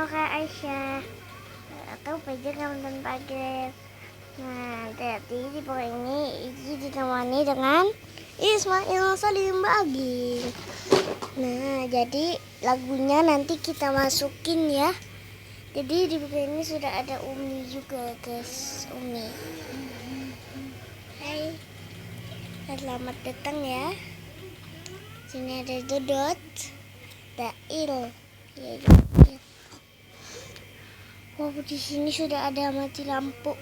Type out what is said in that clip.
Halo Kak Aisyah, atau Pajar dan Pager. Nah, jadi di pokok ini Iji ditemani dengan Ismail Salim Baging. Nah, jadi lagunya nanti kita masukin ya. Jadi di buku ini sudah ada Umi juga guys. Umi, hai, selamat datang ya. Sini ada Dodot, Dail, ya, ya. Wow, di sini sudah ada mati lampu.